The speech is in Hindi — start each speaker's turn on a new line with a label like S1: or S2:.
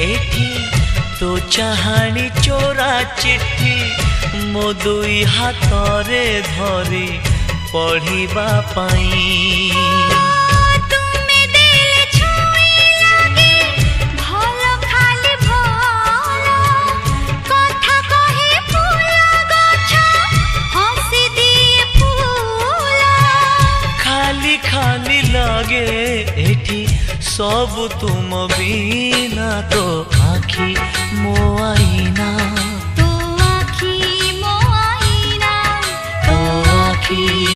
S1: एठी तो चाहानी चोरा चिट्ठी मो दुई हाथरे धरी पढ़िबा पाई। खाली लगे एठी सब तुम बिना तो आखी मो आईना तो आखी